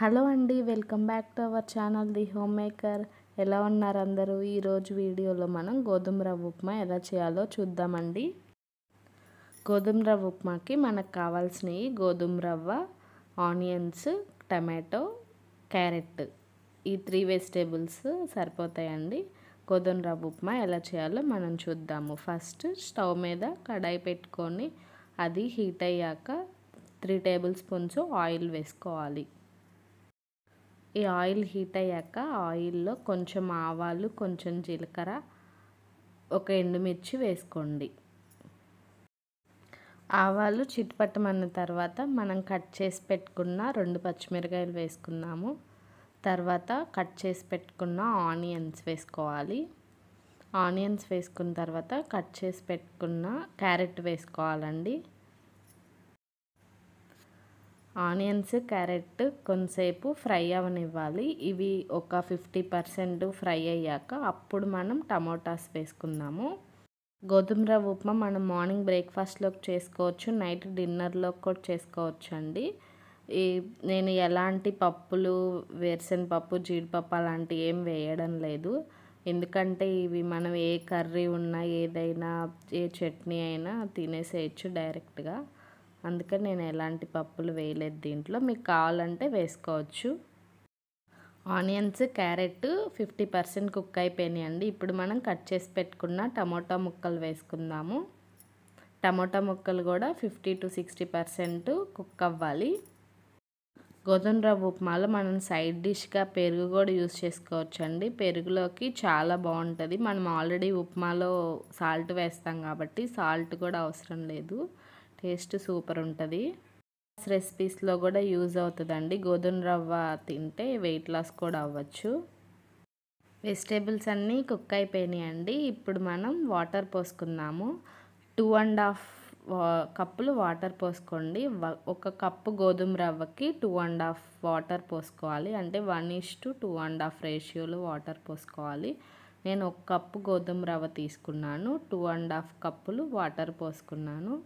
Hello అండి, welcome back to our channel the home maker. ఎలా ఉన్నారు అందరూ? ఈరోజు వీడియోలో మనం గోధుమ రవ్వ ఉప్మా ఎలా చేయాలో చూద్దామండి. గోధుమ రవ్వ ఉప్మాకి మనకు కావాల్సినవి గోధుమ రవ్వ, ఆనియన్స్, టమాటో, క్యారెట్, ఈ 3 వెజిటేబుల్స్ సరిపోతాయండి. గోధుమ రవ్వ ఉప్మా ఎలా చేయాలో మనం చూద్దాము. ఫస్ట్ స్టవ్ మీద కడాయి పెట్టుకొని అది హీట్ అయ్యాక 3 టేబుల్ స్పూన్స్ ఆయిల్ వేసుకోవాలి. ఈ ఆయిల్ హీట్ అయ్యాక ఆయిల్లో కొంచెం ఆవాలు, కొంచెం జీలకర్ర, ఒక ఎండుమిర్చి వేసుకోండి. ఆవాలు చిటపటమన్న తర్వాత మనం కట్ చేసి పెట్టుకున్న 2 పచ్చిమిరకాయలు వేసుకుందాము. తర్వాత కట్ చేసి పెట్టుకున్న ఆనియన్స్ వేసుకోవాలి. ఆనియన్స్ వేసుకున్న తర్వాత కట్ చేసి పెట్టుకున్న క్యారెట్ వేసుకోవాలండి. ఆనియన్స్, క్యారెట్ కొంతసేపు ఫ్రై అవనివ్వాలి. ఇవి ఒక 50% ఫ్రై అయ్యాక అప్పుడు మనం టమోటాస్ వేసుకుందాము. గోధుమ రవ్వ ఉప్మా మనం మార్నింగ్ బ్రేక్ఫాస్ట్లోకి చేసుకోవచ్చు, నైట్ డిన్నర్లోకి కూడా చేసుకోవచ్చు అండి. నేను ఎలాంటి పప్పులు, వేరుశనగపప్పు, జీడిపప్పు అలాంటివి ఏం వేయడం లేదు. ఎందుకంటే ఇవి మనం ఏ కర్రీ ఉన్నా, ఏదైనా, ఏ చట్నీ అయినా తినేసేయచ్చు డైరెక్ట్గా. అందుకని నేను ఎలాంటి పప్పులు వేయలేదు దీంట్లో. మీకు కావాలంటే వేసుకోవచ్చు. ఆనియన్స్, క్యారెట్ 50% కుక్ అయిపోయినాయండి. ఇప్పుడు మనం కట్ చేసి పెట్టుకున్న టమోటా ముక్కలు వేసుకుందాము. టమోటా ముక్కలు కూడా 50 to 60% కుక్ అవ్వాలి. గోధుమ రవ్వ ఉప్మాలో మనం సైడ్ డిష్గా పెరుగు కూడా యూస్ చేసుకోవచ్చు అండి. పెరుగులోకి చాలా బాగుంటుంది. మనం ఆల్రెడీ ఉప్మాలో సాల్ట్ వేస్తాం కాబట్టి సాల్ట్ కూడా అవసరం లేదు. టేస్ట్ సూపర్ ఉంటుంది. రెసిపీస్లో కూడా యూజ్ అవుతుందండి. గోధుమ రవ్వ తింటే వెయిట్ లాస్ కూడా అవ్వచ్చు. వెజిటేబుల్స్ అన్నీ కుక్ అయిపోయినాయండి. ఇప్పుడు మనం వాటర్ పోసుకుందాము. 2.5 కప్పులు వాటర్ పోసుకోండి. ఒక కప్పు గోధుమ రవ్వకి 2.5 వాటర్ పోసుకోవాలి. అంటే 1:2.5 రేషియోలో వాటర్ పోసుకోవాలి. నేను ఒక కప్పు గోధుమ రవ్వ తీసుకున్నాను, 2.5 కప్పులు వాటర్ పోసుకున్నాను.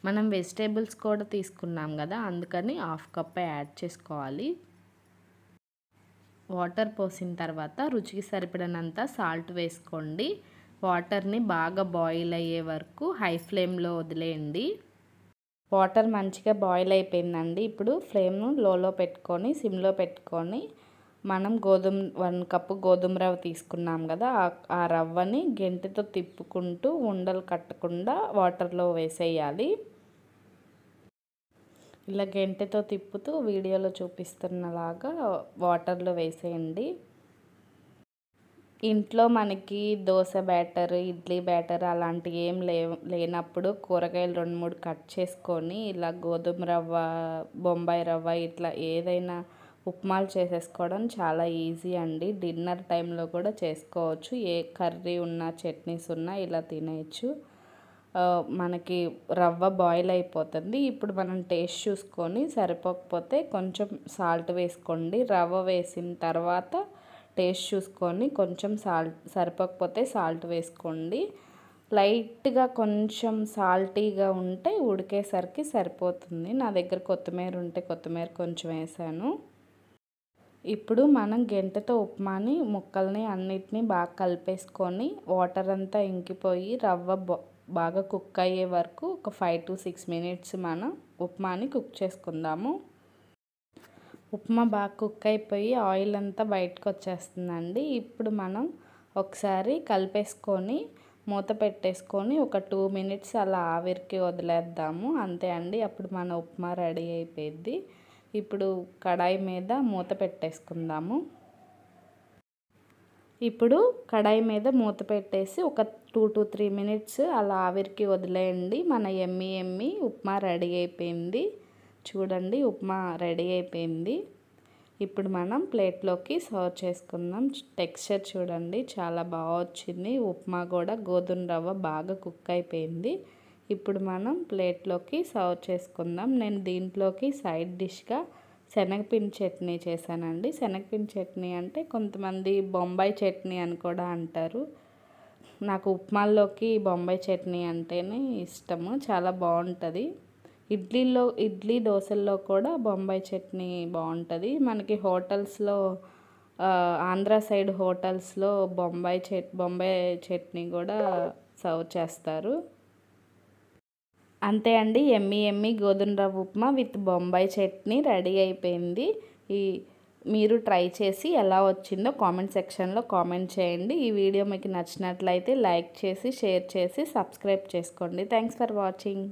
మనం వెజిటేబుల్స్ కూడా తీసుకున్నాం కదా, అందుకని 1/2 కప్ యాడ్ చేసుకోవాలి. వాటర్ పోసిన తర్వాత రుచికి సరిపడినంత సాల్ట్ వేసుకోండి. వాటర్ని బాగా బాయిల్ అయ్యే వరకు హై ఫ్లేమ్లో వదిలేయండి. వాటర్ మంచిగా బాయిల్ అయిపోయిందండి. ఇప్పుడు ఫ్లేమ్ను లోలో పెట్టుకొని, సిమ్లో పెట్టుకొని మనం 1 కప్పు గోధుమ రవ్వ తీసుకున్నాం కదా, ఆ రవ్వని గెంటితో తిప్పుకుంటూ ఉండలు కట్టకుండా వాటర్లో వేసేయాలి. ఇలా గెంటెతో తిప్పుతూ వీడియోలో చూపిస్తున్నలాగా వాటర్లో వేసేయండి. ఇంట్లో మనకి దోశ బ్యాటర్, ఇడ్లీ బ్యాటర్ అలాంటివి ఏం లేనప్పుడు కూరగాయలు 2-3 కట్ చేసుకొని ఇలా గోధుమ రవ్వ, బొంబాయి రవ్వ ఇట్లా ఏదైనా ఉప్మాలు చేసేసుకోవడం చాలా ఈజీ అండి. డిన్నర్ టైంలో కూడా చేసుకోవచ్చు. ఏ కర్రీ ఉన్నా, చట్నీస్ ఉన్నా ఇలా తినేయచ్చు. మనకి రవ్వ బాయిల్ అయిపోతుంది. ఇప్పుడు మనం టేస్ట్ చూసుకొని సరిపోకపోతే కొంచెం సాల్ట్ వేసుకోండి. రవ్వ వేసిన తర్వాత టేస్ట్ చూసుకొని కొంచెం సరిపోకపోతే సాల్ట్ వేసుకోండి. లైట్గా కొంచెం సాల్టీగా ఉంటే ఉడికేసరికి సరిపోతుంది. నా దగ్గర కొత్తిమీర ఉంటే కొత్తిమీర కొంచెం వేసాను. ఇప్పుడు మనం గెంటెతో ఉప్మాని ముక్కల్ని అన్నిటినీ బాగా కలిపేసుకొని వాటర్ అంతా ఇంకిపోయి రవ్వ బాగా కుక్ అయ్యే వరకు ఒక 5 to 6 minutes మనం ఉప్మాని కుక్ చేసుకుందాము. ఉప్మా బాగా కుక్ అయిపోయి ఆయిల్ అంతా బయటకు వచ్చేస్తుందండి. ఇప్పుడు మనం ఒకసారి కలిపేసుకొని మూత పెట్టేసుకొని ఒక 2 minutes అలా ఆవిరికి వదిలేద్దాము. అంతే అండి, అప్పుడు మన ఉప్మా రెడీ అయిపోయింది. ఇప్పుడు కడాయి మీద మూత పెట్టేసుకుందాము. ఇప్పుడు కడాయి మీద మూత పెట్టేసి ఒక 2 to 3 minutes అలా ఆవిరికి వదిలేయండి. మన ఎమ్మి ఉప్మా రెడీ అయిపోయింది. చూడండి, ఉప్మా రెడీ అయిపోయింది. ఇప్పుడు మనం ప్లేట్లోకి సర్వ్ చేసుకుందాం. టెక్స్చర్ చూడండి, చాలా బాగా వచ్చింది. ఉప్మా కూడా గోధుమ రవ్వ బాగా కుక్ అయిపోయింది. ఇప్పుడు మనం ప్లేట్లోకి సర్వ్ చేసుకుందాం. నేను దీంట్లోకి సైడ్ డిష్గా శనగపిండి చట్నీ చేశానండి. శనగపిండి చట్నీ అంటే కొంతమంది బొంబాయి చట్నీ అని కూడా అంటారు. నాకు ఉప్మాల్లోకి బొంబాయి చట్నీ అంటేనే ఇష్టము, చాలా బాగుంటుంది. ఇడ్లీ దోశల్లో కూడా బొంబాయి చట్నీ బాగుంటుంది. మనకి హోటల్స్లో ఆంధ్ర సైడ్ హోటల్స్లో బొంబాయి చట్నీ కూడా సర్వ్ చేస్తారు. అంతే అండి, ఎమ్మి గోధుమ రవ్వ ఉప్మా విత్ బొంబాయి చట్నీ రెడీ అయిపోయింది. మీరు ట్రై చేసి ఎలా వచ్చిందో కామెంట్ సెక్షన్లో కామెంట్ చేయండి. ఈ వీడియో మీకు నచ్చినట్లయితే లైక్ చేసి షేర్ చేసి సబ్స్క్రైబ్ చేసుకోండి. Thanks for watching.